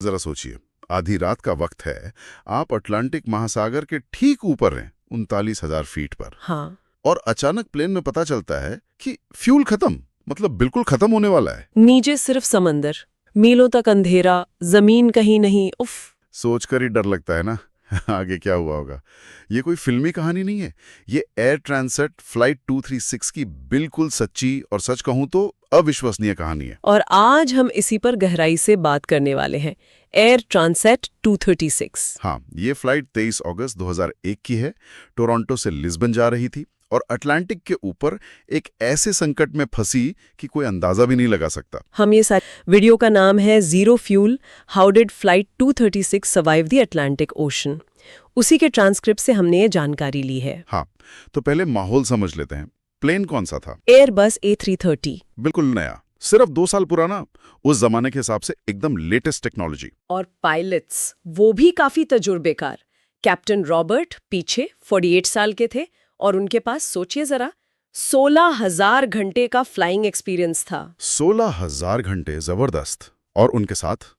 जरा सोचिए, आधी रात का वक्त है, आप अटलांटिक महासागर के ठीक ऊपर हैं, 39,000 फीट पर। हाँ। और अचानक प्लेन में पता चलता है कि फ्यूल खत्म, मतलब बिल्कुल खत्म होने वाला है। नीचे सिर्फ समंदर, मीलों तक अंधेरा, जमीन कहीं नहीं। उफ। सोचकर ही डर लगता है ना आगे क्या हुआ होगा। ये कोई फिल्मी कहानी नहीं है, ये एयर ट्रांसिट फ्लाइट 236 की बिल्कुल सच्ची और सच कहूं तो अविश्वसनीय कहानी है। और आज हम इसी पर गहराई से बात करने वाले हैं। Air transit 236। हाँ, ये फ्लाइट 23 अगस्त 2001 की है। टोरंटो से लिस्बन जा रही थी और अटलांटिक के ऊपर एक ऐसे संकट में फंसी कि कोई अंदाजा भी नहीं लगा सकता। हम ये सारे वीडियो का नाम है zero fuel, how did flight 236 survive the Atlantic ocean. उसी के ट्रांसक्रिप्ट से हमने ये जानकारी ली है। हाँ, तो पहले माहौल समझ लेते हैं। प्लेन कौन सा था? Airbus A330। बिल्कुल नया, सिर्फ 2 साल पुराना, उस जमाने के हिसाब से एकदम लेटेस्ट टेक्नोलॉजी। और पायलट्स वो भी काफी तजुर्बेकार। कैप्टन रॉबर्ट पीछे 48 साल के थे और उनके पास सोचिए जरा 16,000 घंटे का फ्लाइंग एक्सपीरियंस था। 16,000 घंटे, जबरदस्त। और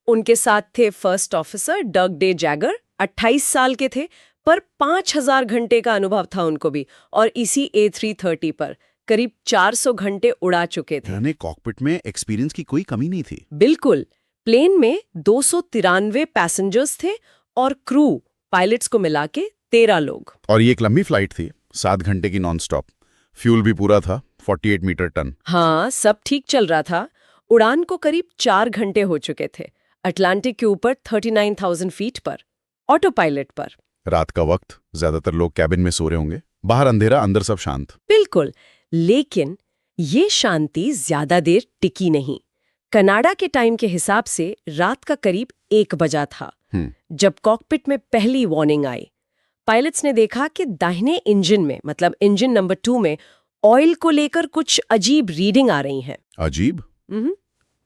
उनके साथ थे फर्स्ट ऑफिसर डग डे जैगर, 28 साल के थे, पर 5,000 घंटे का अनुभव था उनको भी, और इसी A330 पर करीब 400 घंटे उड़ा चुके थे। यानी कॉकपिट में एक्सपीरियंस की कोई कमी नहीं थी। बिल्कुल। प्लेन में 293 पैसेंजर्स थे और क्रू पायलट्स को मिला के 13 लोग। और ये एक लंबी फ्लाइट थी, 7 घंटे की नॉन स्टॉप। फ्यूल भी पूरा था, 48 मीटर टन। हाँ, सब ठीक चल रहा था। उड़ान को करीब 4 घंटे हो चुके थे, अटलांटिक के ऊपर 39,000 फीट पर, ऑटो पायलट पर। रात का वक्त, ज्यादातर लोग कैबिन में सो रहे होंगे, बाहर अंधेरा, अंदर सब शांत। बिल्कुल। लेकिन ये शांति ज्यादा देर टिकी नहीं। कनाडा के टाइम के हिसाब से रात का करीब 1 बजा था जब कॉकपिट में पहली वार्निंग आई। पायलट्स ने देखा कि दाहिने इंजन में, मतलब इंजन नंबर 2 में, ऑयल को लेकर कुछ अजीब रीडिंग आ रही है। अजीब?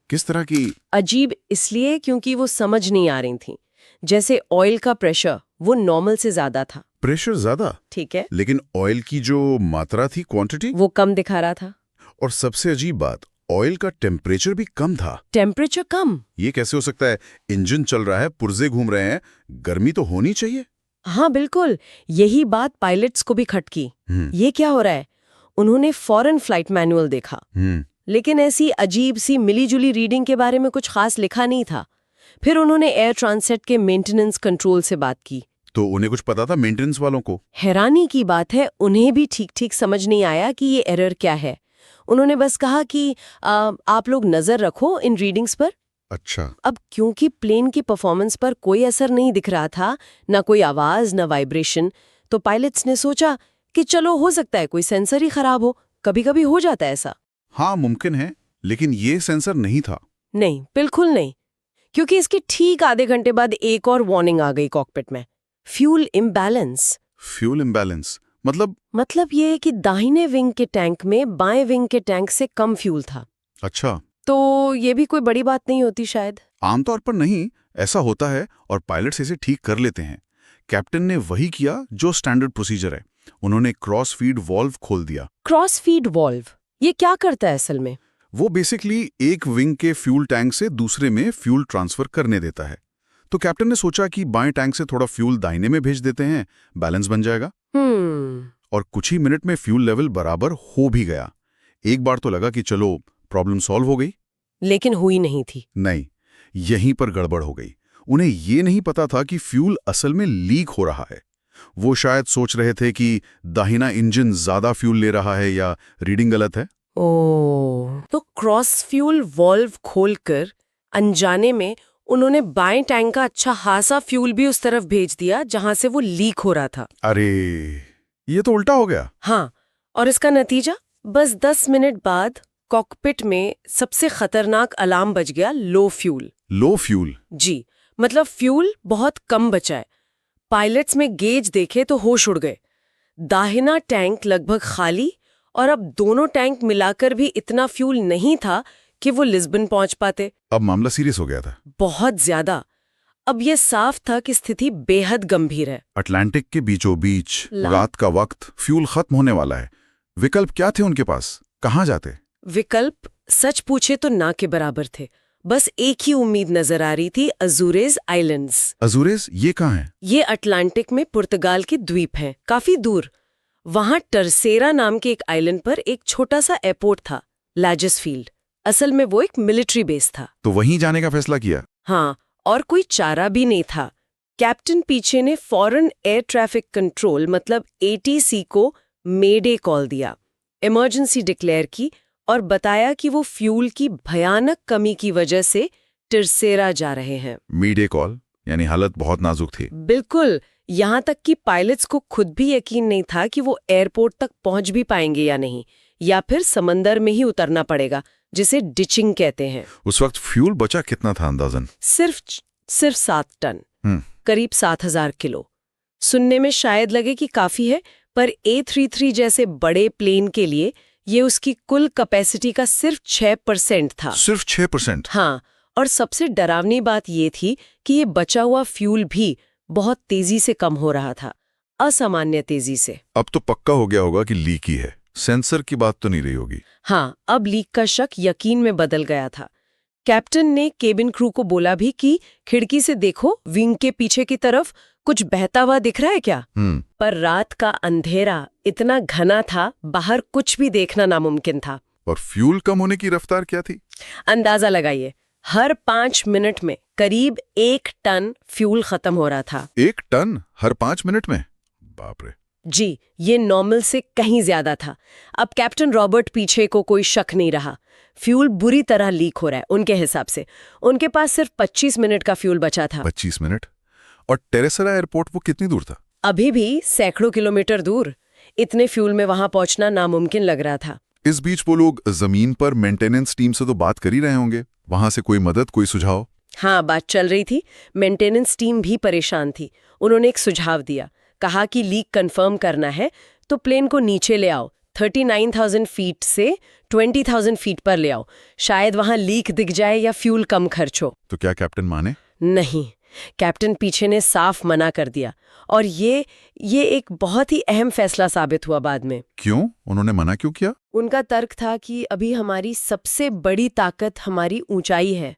किस तरह की? अजीब इसलिए क्योंकि वो समझ नहीं आ रही थी। जैसे ऑयल का प्रेशर वो नॉर्मल से ज्यादा था। प्रेशर ज्यादा? ठीक है। लेकिन ऑयल की जो मात्रा थी, क्वांटिटी, वो कम दिखा रहा था। और सबसे अजीब बात, ऑयल का टेम्परेचर भी कम था। टेम्परेचर कम? ये कैसे हो सकता है? इंजन चल रहा है, पुर्जे घूम रहे हैं, गर्मी तो होनी चाहिए। हाँ बिल्कुल, यही बात पायलट्स को भी खटकी। ये क्या हो रहा है? उन्होंने फॉरेन फ्लाइट मैनुअल देखा, लेकिन ऐसी अजीब सी मिली-जुली रीडिंग के बारे में कुछ खास लिखा नहीं था। फिर उन्होंने एयर ट्रांसिट के मेंटेनेंस कंट्रोल से बात की। तो उन्हें कुछ पता था मेंटेनेंस वालों को? हैरानी की बात है, उन्हें भी ठीक-ठीक समझ नहीं आया कि ये एरर क्या है। उन्होंने बस कहा कि आप लोग नजर रखो इन रीडिंग्स पर। अच्छा। अब क्योंकि प्लेन की परफॉर्मेंस पर कोई असर नहीं दिख रहा था, ना कोई आवाज ना वाइब्रेशन, तो पायलट्स ने सोचा कि चलो हो सकता है कोई सेंसर ही खराब हो, कभी-कभी हो जाता है ऐसा। हाँ, मुमकिन है, लेकिन ये सेंसर नहीं था। नहीं, बिल्कुल नहीं, क्योंकि इसके ठीक आधे घंटे बाद एक और वार्निंग आ गई कॉकपिट में। Fuel imbalance. फ्यूल इम्बैलेंस मतलब ये कि दाहिने विंग के टैंक में बाएं विंग के टैंक से कम फ्यूल था। अच्छा। तो ये भी कोई बड़ी बात नहीं होती शायद। आमतौर पर नहीं, ऐसा होता है और पायलट्स इसे ठीक कर लेते हैं। कैप्टन ने वही किया जो स्टैंडर्ड प्रोसीजर है, उन्होंने क्रॉस फीड वॉल्व खोल दिया। क्रॉस फीड वॉल्व ये क्या करता है असल में? वो बेसिकली एक विंग के फ्यूल टैंक से दूसरे में फ्यूल ट्रांसफर करने देता है। तो कैप्टन ने सोचा कि बाएं टैंक से थोड़ा फ्यूल दाहिने में भेज देते हैं, बैलेंस बन जाएगा। और कुछ ही मिनट में फ्यूल लेवल बराबर हो भी गया। एक बार तो लगा कि चलो प्रॉब्लम सॉल्व हो गई, लेकिन हुई नहीं थी। नहीं, यहीं पर गड़बड़ हो गई। उन्हें ये नहीं पता था कि फ्यूल असल में लीक हो रहा है। वो शायद सोच रहे थे कि दाहिना इंजन ज्यादा फ्यूल ले रहा है या रीडिंग गलत है। ओह, तो क्रॉस फ्यूल वॉल्व खोलकर अनजाने में उन्होंने बाएं टैंक का अच्छा खासा फ्यूल भी उस तरफ भेज दिया जहां से वो लीक हो रहा था। अरे, ये तो उल्टा हो गया। हाँ, और इसका नतीजा बस 10 मिनट बाद कॉकपिट में सबसे खतरनाक अलार्म बज गया, लो फ्यूल। लो फ्यूल? जी, मतलब फ्यूल बहुत कम बचा है। पायलट्स में गेज देखे तो होश उड़ गए। दाहिना टैंक लगभग खाली, और अब दोनों टैंक मिलाकर भी इतना फ्यूल नहीं था कि वो लिस्बन पहुंच पाते। अब मामला सीरियस हो गया था। बहुत ज्यादा। अब ये साफ था कि स्थिति बेहद गंभीर है। अटलांटिक के बीचों बीच, रात का वक्त, फ्यूल खत्म होने वाला है। विकल्प क्या थे उनके पास? कहाँ जाते? विकल्प सच पूछे तो ना के बराबर थे। बस एक ही उम्मीद नजर आ रही थी, अजूरेज आइलैंड्स। अजूरेज ये कहाँ है? ये अटलांटिक में पुर्तगाल के द्वीप हैं, काफी दूर। वहां टर्सेरा नाम के एक आइलैंड पर एक छोटा सा एयरपोर्ट था, लाजिस फील्ड। असल में वो एक मिलिट्री बेस था। तो वहीं जाने का फैसला किया? हाँ, और कोई चारा भी नहीं था। कैप्टन पीछे ने फॉरेन एयर ट्रैफिक कंट्रोल मतलब ATC को मेडे कॉल दिया, इमरजेंसी डिक्लेयर की और बताया कि वो फ्यूल की भयानक कमी की वजह से टर्सेरा जा रहे हैं। मीडे कॉल यानी हालत बहुत नाजुक थी। बिल्कुल, यहाँ तक कि पायलट्स को खुद भी यकीन नहीं था कि वो एयरपोर्ट तक पहुंच भी पाएंगे या नहीं, या फिर समंदर में ही उतरना पड़ेगा, जिसे डिचिंग कहते हैं। उस वक्त फ्यूल बचा कितना था अंदाजन? सिर्फ 7 टन, करीब 7000 किलो। सुनने में शायद लगे कि काफी है, पर A33 जैसे बड़े प्लेन के लिए ये उसकी कुल कैपेसिटी का सिर्फ 6% था। सिर्फ 6%? हाँ, और सबसे डरावनी बात ये थी कि ये बचा हुआ फ्यूल भी बहुत तेजी से कम हो रहा था, असामान्य तेजी से। अब तो पक्का हो गया होगा कि लीक ही है, सेंसर की बात तो नहीं रही होगी। हाँ, अब लीक का शक यकीन में बदल गया था। कैप्टन ने केबिन क्रू को बोला भी कि खिड़की से देखो, विंग के पीछे की तरफ कुछ बहता हुआ दिख रहा है क्या? पर रात का अंधेरा इतना घना था, बाहर कुछ भी देखना नामुमकिन था। और फ्यूल कम होने की रफ्तार क्या थी? अंदाजा लगाइए, हर 5 मिनट में करीब 1 टन फ्यूल खत्म हो रहा था। 1 टन हर 5 मिनट में? बाप रे। जी, ये नॉर्मल से कहीं ज्यादा था। अब कैप्टन रॉबर्ट पीछे को कोई शक नहीं रहा, फ्यूल बुरी तरह लीक हो रहा है। उनके हिसाब से उनके पास सिर्फ 25 मिनट का फ्यूल बचा था। 25 मिनट? और टेरेसरा एयरपोर्ट वो कितनी दूर था? अभी भी सैकड़ों किलोमीटर दूर। इतने फ्यूल में वहां पहुंचना नामुमकिन लग रहा था। इस बीच वो लोग जमीन पर मेंटेनेंस टीम से तो बात कर ही रहे होंगे, वहां से कोई मदद, कोई सुझाव? हाँ, बात चल रही थी। मेंटेनेंस टीम भी परेशान थी। उन्होंने एक सुझाव दिया, कहा कि लीक कंफर्म करना है तो प्लेन को नीचे ले आओ, 39,000 फीट से 20,000 फीट पर ले आओ, शायद वहां लीक दिख जाए या फ्यूल कम खर्च हो। तो क्या कैप्टन माने? नहीं, कैप्टन पीछे ने साफ मना कर दिया। और ये एक बहुत ही अहम फैसला साबित हुआ बाद में। क्यों? उन्होंने मना क्यों किया? उनका तर्क था कि अभी हमारी सबसे बड़ी ताकत हमारी ऊंचाई है।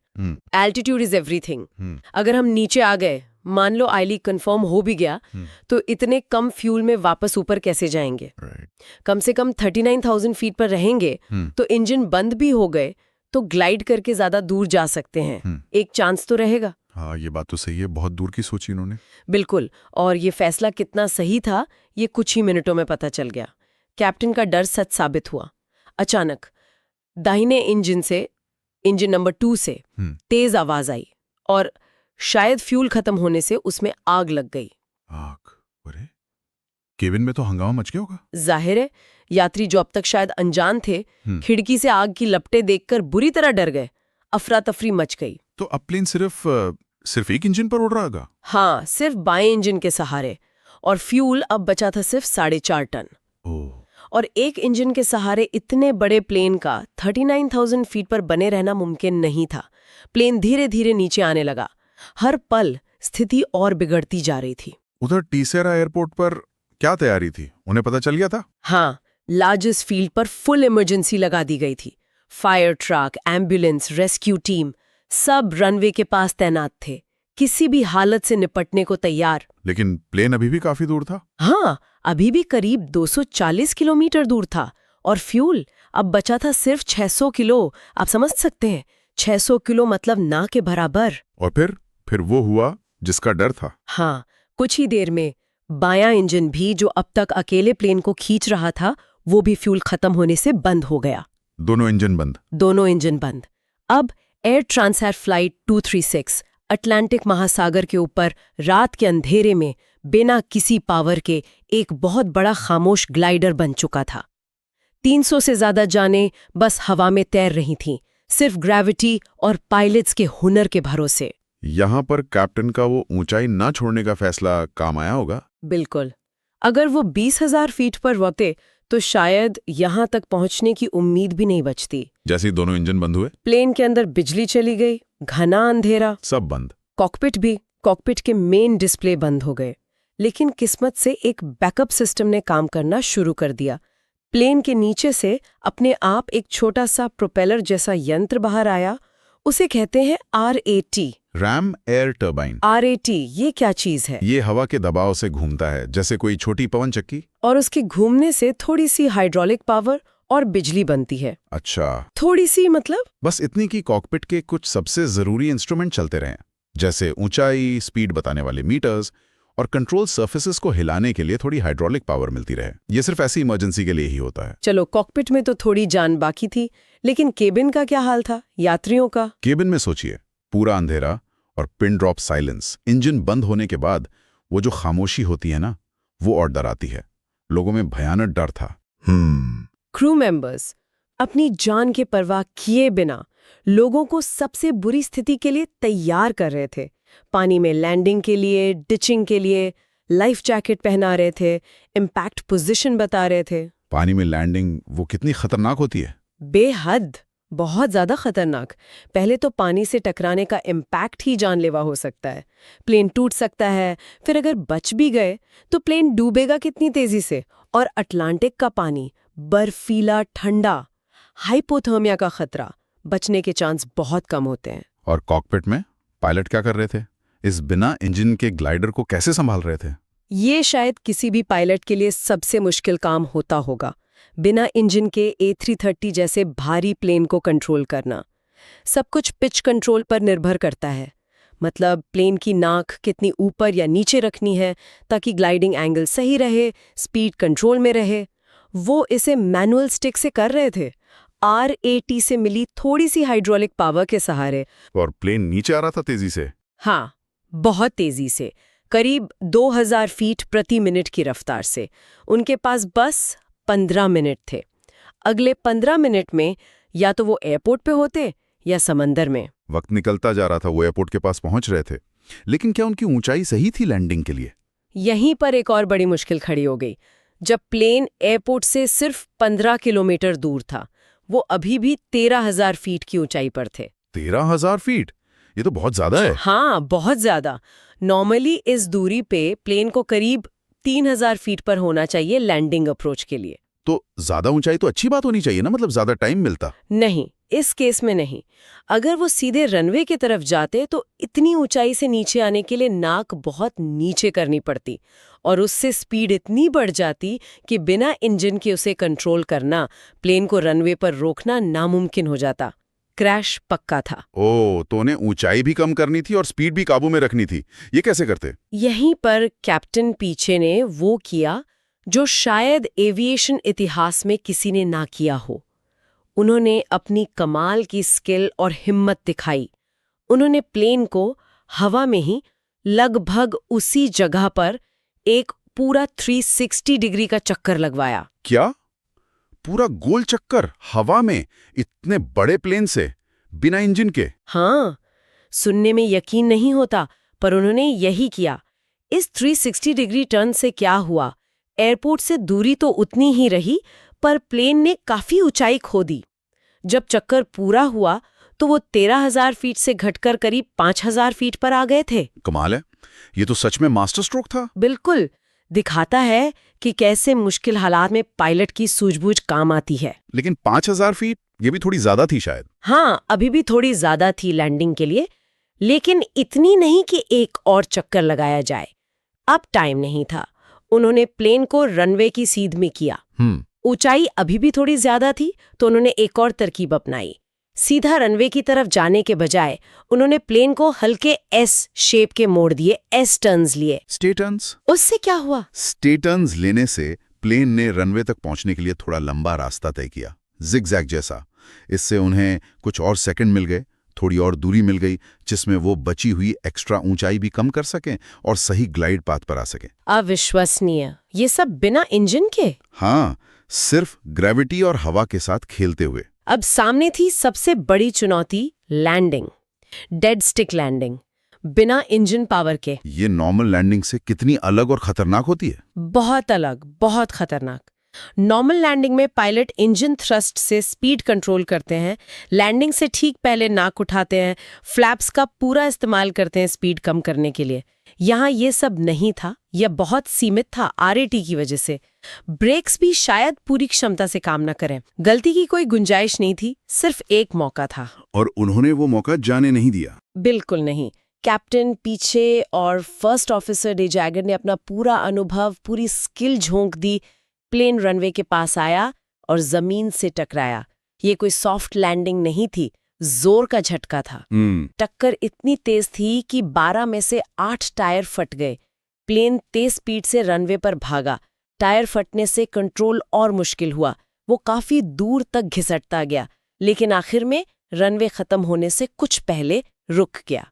Altitude is everything. अगर हम नीचे आ गए, मान लो आई लीक कंफर्म हो भी गया, तो इतने कम फ्यूल में वापस ऊपर कैसे जाएंगे? कम से कम 39,000 फीट पर रहेंगे, तो इंजन बंद भी हो गए तो ग्लाइड करके ज्यादा दूर जा सकते हैं। एक चांस तो रहेगा। हाँ, ये बात तो सही है, बहुत दूर की सोची इन्होंने। बिल्कुल, और ये फैसला कितना सही था ये कुछ ही मिनटों में पता चल गया। कैप्टन का डर सच साबित हुआ। अचानक दाहिने इंजन नंबर 2 से तेज आवाज आई और शायद फ्यूल खत्म होने से उसमें आग लग गई। आग? अरे, केबिन में तो हंगामा मच गया होगा। जाहिर है, यात्री जो अब तक शायद अनजान थे, खिड़की से आग की लपटें देखकर बुरी तरह डर गए। अफरा तफरी मच गई। तो अब प्लेन सिर्फ एक इंजन पर उड़ रहा होगा? हाँ, सिर्फ बाएं इंजन के सहारे, और फ्यूल अब बचा था सिर्फ 4.5 टन। और एक इंजन के सहारे इतने बड़े प्लेन का 39,000 फीट पर बने रहना मुमकिन नहीं था। प्लेन धीरे धीरे नीचे आने लगा। हर पल स्थिति और बिगड़ती जा रही थी। उधर टीसेरा एयरपोर्ट पर क्या तैयारी थी? उन्हें पता चल गया था? हाँ, लार्जेस फील्ड पर फुल इमरजेंसी लगा दी गई थी। Fire truck, ambulance, rescue team सब रनवे के पास तैनात थे, किसी भी हालत से निपटने को तैयार। लेकिन प्लेन अभी भी काफी दूर था। हाँ, अभी भी करीब 240 किलोमीटर दूर था और फ्यूल अब बचा था सिर्फ 600 किलो। आप समझ सकते हैं, 600 किलो मतलब ना के बराबर। और फिर वो हुआ जिसका डर था। हाँ, कुछ ही देर में बायां इंजन भी जो अब तक अकेले प्लेन को खींच रहा था, वो भी फ्यूल खत्म होने से बंद हो गया। दोनों इंजन बंद। अब एयर ट्रांसएट फ्लाइट 236 अटलांटिक महासागर के ऊपर रात के अंधेरे में बिना किसी पावर के एक बहुत बड़ा खामोश ग्लाइडर बन चुका था। 300 से ज्यादा जानें बस हवा में तैर रही थीं, सिर्फ ग्रेविटी और पायलट्स के हुनर के भरोसे। यहाँ पर कैप्टन का वो ऊंचाई ना छोड़ने का फैसला काम आया होगा। बिल्कुल, अगर वो 20,000 फीट पर होते तो शायद यहाँ तक पहुँचने की उम्मीद भी नहीं बचती। जैसे ही दोनों इंजन बंद हुए, प्लेन के अंदर बिजली चली गई, घना अंधेरा, सब बंद। कॉकपिट के मेन डिस्प्ले बंद हो गए। लेकिन किस्मत से एक बैकअप सिस्टम ने काम करना शुरू कर दिया। प्लेन के नीचे से अपने आप एक छोटा सा प्रोपेलर जैसा यंत्र बाहर आया। उसे कहते हैं RAT। RAM air turbine. RAT ये क्या चीज है? ये हवा के दबाव से घूमता है, जैसे कोई छोटी पवन चक्की। और उसके घूमने से थोड़ी सी हाइड्रोलिक पावर और बिजली बनती है। अच्छा, थोड़ी सी मतलब? बस इतनी कि कॉकपिट के कुछ सबसे जरूरी इंस्ट्रूमेंट चलते रहें, जैसे ऊंचाई, स्पीड बताने वाले मीटर्स और कंट्रोल सर्फेसेस को हिलाने के लिए थोड़ी हाइड्रोलिक पावर मिलती रहे। ये सिर्फ ऐसी इमरजेंसी के लिए ही होता है। चलो, कॉकपिट में तो थोड़ी जान बाकी थी, लेकिन केबिन का क्या हाल था, यात्रियों का? केबिन में सोचिए, पूरा अंधेरा और पिन ड्रॉप साइलेंस। इंजन बंद होने के बाद वो जो खामोशी होती है ना, वो और डराती है। लोगों में भयानक डर था। क्रू मेंबर्स अपनी जान के परवाह किए बिना लोगों को सबसे बुरी स्थिति के लिए तैयार कर रहे थे। पानी में लैंडिंग के लिए, डिचिंग के लिए लाइफ जैकेट पहना रहे थे, इम्पैक्ट पोजीशन बता रहे थे। पानी में लैंडिंग वो कितनी खतरनाक होती है? बेहद, बहुत ज्यादा खतरनाक। पहले तो पानी से टकराने का इम्पैक्ट ही जानलेवा हो सकता है। प्लेन टूट सकता है, फिर अगर बच भी गए तो प्लेन डूबेगा कितनी तेजी से। और अटलांटिक का पानी बर्फीला, ठंडा, हाइपोथर्मिया का खतरा, बचने के चांस बहुत कम होते हैं। और कॉकपिट में पायलट क्या कर रहे थे? इस बिना इंजन के ग्लाइडर को कैसे संभाल रहे थे? ये शायद किसी भी पायलट के लिए सबसे मुश्किल काम होता होगा, बिना इंजन के A330 जैसे भारी प्लेन को कंट्रोल करना। सब कुछ पिच कंट्रोल पर निर्भर करता है। मतलब प्लेन की नाक कितनी ऊपर या नीचे रखनी है ताकि ग्लाइडिंग एंगल सही रहे, स्पीड कंट्रोल में रहे। वो इसे मैनुअल स्टिक से कर रहे थे, RAT से मिली थोड़ी सी हाइड्रोलिक पावर के सहारे। और प्लेन नीचे आ रहा था तेजी से। हाँ, बहुत तेजी से, करीब 2000 फीट प्रति मिनट की रफ्तार से। उनके पास बस 15 मिनट थे। अगले 15 मिनट में या तो वो एयरपोर्ट पे होते या समंदर में। वक्त निकलता जा रहा था, वो एयरपोर्ट के पास पहुंच रहे थे। लेकिन क्या उनकी ऊंचाई सही थी लैंडिंग के लिए? यहीं पर एक और बड़ी मुश्किल खड़ी हो गई। जब प्लेन एयरपोर्ट से सिर्फ 15 किलोमीटर दूर था, वो अभी भी 13,000 फीट की ऊंचाई पर थे। 13,000 फीट? ये तो बहुत ज्यादा है। हाँ, बहुत ज्यादा। नॉर्मली इस दूरी पे प्लेन को करीब 3,000 फीट पर होना चाहिए लैंडिंग अप्रोच के लिए। तो ज्यादा ऊंचाई तो अच्छी बात होनी चाहिए ना, मतलब ज्यादा टाइम मिलता। नहीं, इस केस में नहीं। अगर वो सीधे रनवे की तरफ जाते तो इतनी ऊंचाई से नीचे आने के लिए नाक बहुत नीचे करनी पड़ती और उससे स्पीड इतनी बढ़ जाती कि बिना इंजन के उसे कंट्रोल करना, प्लेन को रनवे पर रोकना नामुमकिन हो जाता। क्रैश पक्का था। ओह, तो उन्हें ऊंचाई भी कम करनी थी और स्पीड भी काबू में रखनी थी। ये कैसे करते? यहीं पर कैप्टन पीछे ने वो किया जो शायद एविएशन इतिहास में किसी ने ना किया हो। उन्होंने अपनी कमाल की स्किल और हिम्मत दिखाई। उन्होंने प्लेन को हवा में ही लगभग उसी जगह पर एक पूरा 360 डिग्री का चक्कर लगवाया। क्या? पूरा गोल चक्कर हवा में, इतने बड़े प्लेन से, बिना इंजन के? हाँ, सुनने में यकीन नहीं होता, पर उन्होंने यही किया। इस 360 डिग्री टर्न से क्या हुआ? एयरपोर्ट से दूरी तो उतनी ही रही, पर प्लेन ने काफी ऊंचाई खो दी। जब चक्कर पूरा हुआ तो वो 13,000 फीट से घटकर करीब 5,000 फीट पर आ गए थे। कमाल है, ये तो सच में मास्टर स्ट्रोक था। बिल्कुल, दिखाता है कि कैसे मुश्किल हालात में पायलट की सूझबूझ काम आती है। लेकिन 5,000 फीट, ये भी थोड़ी ज्यादा थी शायद। हाँ, अभी भी थोड़ी ज्यादा थी लैंडिंग के लिए, लेकिन इतनी नहीं कि एक और चक्कर लगाया जाए। अब टाइम नहीं था। उन्होंने प्लेन को रनवे की सीध में किया। ऊंचाई अभी भी थोड़ी ज्यादा थी, तो उन्होंने एक और तरकीब अपनाई। सीधा रनवे की तरफ जाने के बजाय उन्होंने प्लेन को हल्के एस शेप के मोड़ दिए, एस टर्न्स लिए। Stay turns? उससे क्या हुआ? स्टे टर्न्स लेने से प्लेन ने रनवे तक पहुंचने के लिए थोड़ा लंबा रास्ता तय किया, जिगजैग जैसा। इससे उन्हें कुछ और सेकंड मिल गए, थोड़ी और दूरी मिल गई, जिसमें वो बची हुई एक्स्ट्रा ऊंचाई भी कम कर सकें और सही ग्लाइड पाथ पर आ सकें। अविश्वसनीय, ये सब बिना इंजन के? हाँ, सिर्फ ग्रेविटी और हवा के साथ खेलते हुए। अब सामने थी सबसे बड़ी चुनौती, लैंडिंग, डेड स्टिक लैंडिंग, बिना इंजन पावर के। ये नॉर्मल लैंडिंग से कितनी अलग और खतरनाक होती है? बहुत अलग, बहुत खतरनाक। नॉर्मल लैंडिंग में पायलट इंजन थ्रस्ट से स्पीड कंट्रोल करते हैं, लैंडिंग से ठीक पहले नाक उठाते हैं, फ्लैप्स का पूरा इस्तेमाल करते हैं स्पीड कम करने के लिए। यहाँ ये सब नहीं था, यह बहुत सीमित था आरएटी की वजह से। ब्रेक्स भी शायद पूरी क्षमता से काम न करें। गलती की कोई गुंजाइश नहीं थी, सिर्फ एक मौका था। और उन्होंने वो मौका जाने नहीं दिया। बिल्कुल नहीं। कैप्टन पीछे और फर्स्ट ऑफिसर डे जैगर ने अपना पूरा अनुभव, पूरी स्किल झोंक दी। प्लेन रनवे के पास आया और जमीन से टकराया। ये कोई सॉफ्ट लैंडिंग नहीं थी, जोर का झटका था। टक्कर इतनी तेज थी कि 12 में से 8 टायर फट गए। प्लेन तेज स्पीड से रनवे पर भागा। टायर फटने से कंट्रोल और मुश्किल हुआ। वो काफी दूर तक घिसटता गया, लेकिन आखिर में रनवे खत्म होने से कुछ पहले रुक गया।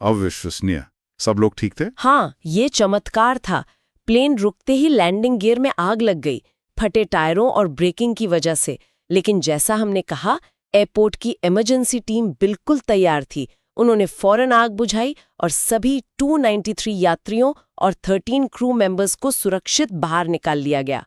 अविश्वसनीय। सब लोग ठीक थे? हाँ, ये चमत्कार था। प्लेन रुकते ही लैंडिंग गियर में आग लग गई, फटे टायरों और ब्रेकिंग की वजह से। लेकिन जैसा हमने कहा, एयरपोर्ट की इमरजेंसी टीम बिल्कुल तैयार थी। उन्होंने फौरन आग बुझाई और सभी 293 यात्रियों और 13 क्रू मेंबर्स को सुरक्षित बाहर निकाल लिया गया।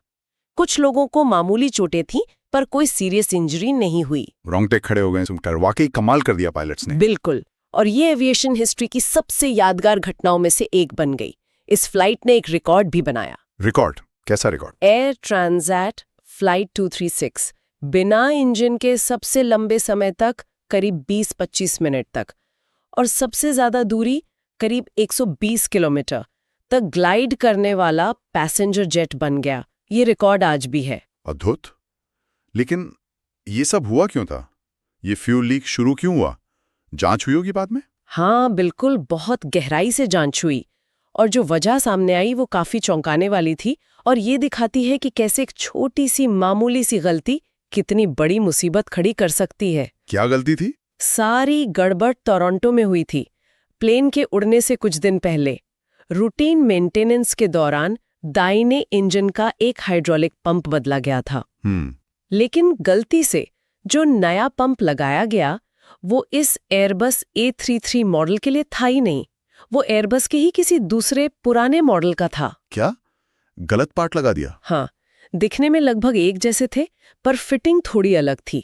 कुछ लोगों को मामूली चोटें थीं, पर कोई सीरियस इंजरी नहीं हुई। रोंगटे खड़े हो गए सुनकर। वाकई कमाल कर दिया पायलट्स ने। बिल्कुल। और ये एविएशन हिस्ट्री की सबसे यादगार घटनाओं में से एक बन गई। इस फ्लाइट ने एक रिकॉर्ड भी बनाया। रिकॉर्ड? कैसा रिकॉर्ड? एयर ट्रांसैट फ्लाइट 236 बिना इंजन के सबसे लंबे समय तक, करीब 20-25 मिनट तक, और सबसे ज्यादा दूरी करीब 120 किलोमीटर तक ग्लाइड करने वाला पैसेंजर जेट बन गया। ये रिकॉर्ड आज भी है। अद्भुत। लेकिन ये सब हुआ क्यों था? ये फ्यूल लीक शुरू क्यों हुआ? जांच हुई होगी बाद में? हाँ बिल्कुल, बहुत गहराई से जांच हुई, और जो वजह सामने आई वो काफी चौंकाने वाली थी। और ये दिखाती है कि कैसे एक छोटी सी मामूली सी गलती कितनी बड़ी मुसीबत खड़ी कर सकती है। क्या गलती थी? सारी गड़बड़ टोरंटो में हुई थी। प्लेन के उड़ने से कुछ दिन पहले रूटीन मेंटेनेंस के दौरान दाहिने इंजन का एक हाइड्रोलिक पंप बदला गया था। लेकिन गलती से जो नया पंप लगाया गया वो इस एयरबस A33 मॉडल के लिए था ही नहीं। वो एयरबस के ही किसी दूसरे पुराने मॉडल का था। क्या? गलत पार्ट लगा दिया? हाँ, दिखने में लगभग एक जैसे थे, पर फिटिंग थोड़ी अलग थी।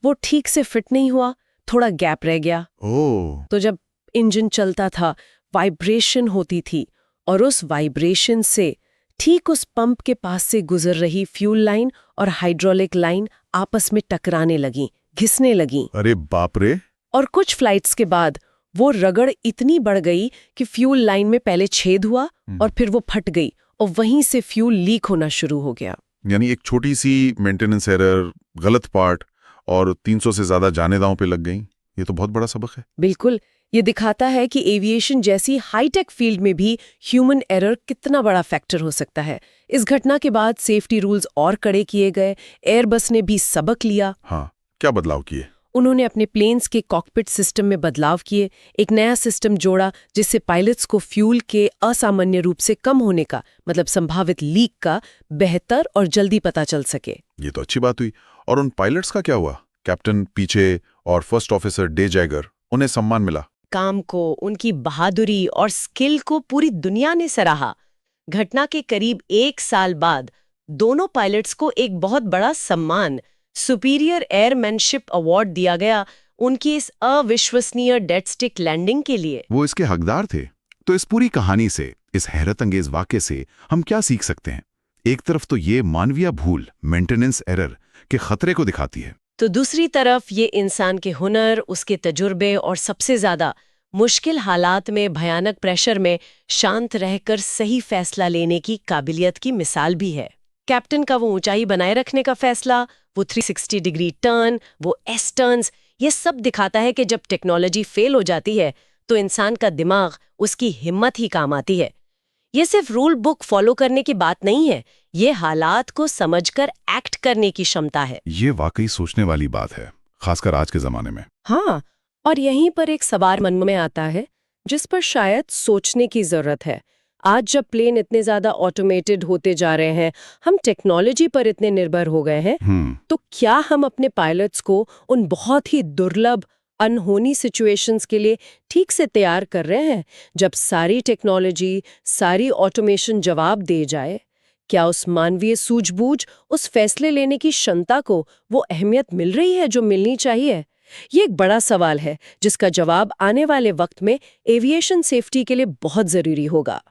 वो ठीक से फिट नहीं हुआ, थोड़ा गैप रह गया। ओह। तो जब इंजन चलता था, वाइब्रेशन होती थी, और उस वाइब्रेशन से ठीक उस पंप के पास से गुजर रही फ्यूल लाइन और हाइड्रोलिक लाइन आपस में टकराने लगी, घिसने लगी। अरे बाप रे। और कुछ फ्लाइट्स के बाद वो रगड़ इतनी बढ़ गई कि फ्यूल लाइन में पहले छेद हुआ और फिर वो फट गई, और वहीं से फ्यूल लीक होना शुरू हो गया। यानी एक छोटी सी मेंटेनेंस एरर, गलत पार्ट, और 300 से ज्यादा जाने दांव पे लग गई। ये तो बहुत बड़ा सबक है। बिल्कुल। ये दिखाता है कि एविएशन जैसी हाईटेक फील्ड में भी ह्यूमन एरर कितना बड़ा फैक्टर हो सकता है। इस घटना के बाद सेफ्टी रूल्स और कड़े किए गए। एयरबस ने भी सबक लिया। हाँ, क्या बदलाव किए? उन्होंने अपने प्लेन्स के कॉकपिट सिस्टम में बदलाव किए। एक नया सिस्टम जोड़ा जिससे पायलट्स को फ्यूल के असामान्य रूप से कम होने का, मतलब संभावित लीक का, बेहतर और जल्दी पता चल सके। ये तो अच्छी बात हुई। और उन पायलट्स का क्या हुआ? कैप्टन पीछे और फर्स्ट ऑफिसर डे जैगर, उन्हें सम्मान मिला। काम को, उनकी बहादुरी और स्किल को पूरी दुनिया ने सराहा। घटना के करीब 1 साल बाद दोनों पायलट्स को एक बहुत बड़ा सम्मान, सुपीरियर एयरमैनशिप अवार्ड दिया गया, उनकी इस अविश्वसनीय डेड स्टिक लैंडिंग के लिए। वो इसके हकदार थे। तो इस पूरी कहानी से, इस हैरत अंगेज वाक़े से हम क्या सीख सकते हैं? एक तरफ तो ये मानवीय भूल, मेंटेनेंस एरर के खतरे को दिखाती है, तो दूसरी तरफ ये इंसान के हुनर, उसके तजुर्बे और सबसे ज्यादा मुश्किल हालात में, भयानक प्रेशर में शांत रहकर सही फैसला लेने की काबिलियत की मिसाल भी है। कैप्टन का वो ऊंचाई बनाए रखने का फैसला, वो 360 डिग्री टर्न, वो एस टर्न्स, ये सब दिखाता है कि जब टेक्नोलॉजी फेल हो जाती है तो इंसान का दिमाग, उसकी हिम्मत ही काम आती है। ये सिर्फ रूल बुक फॉलो करने की बात नहीं है, ये हालात को समझकर एक्ट करने की क्षमता है। ये वाकई सोचने वाली बात है, खासकर आज के जमाने में। हाँ, और यहीं पर एक सवाल मन में आता है जिस पर शायद सोचने की जरूरत है। आज जब प्लेन इतने ज्यादा ऑटोमेटेड होते जा रहे हैं, हम टेक्नोलॉजी पर इतने निर्भर हो गए हैं, तो क्या हम अपने पायलट्स को उन बहुत ही दुर्लभ, अनहोनी सिचुएशंस के लिए ठीक से तैयार कर रहे हैं? जब सारी टेक्नोलॉजी, सारी ऑटोमेशन जवाब दे जाए, क्या उस मानवीय सूझबूझ, उस फैसले लेने की क्षमता को वो अहमियत मिल रही है जो मिलनी चाहिए? ये एक बड़ा सवाल है जिसका जवाब आने वाले वक्त में एविएशन सेफ्टी के लिए बहुत जरूरी होगा।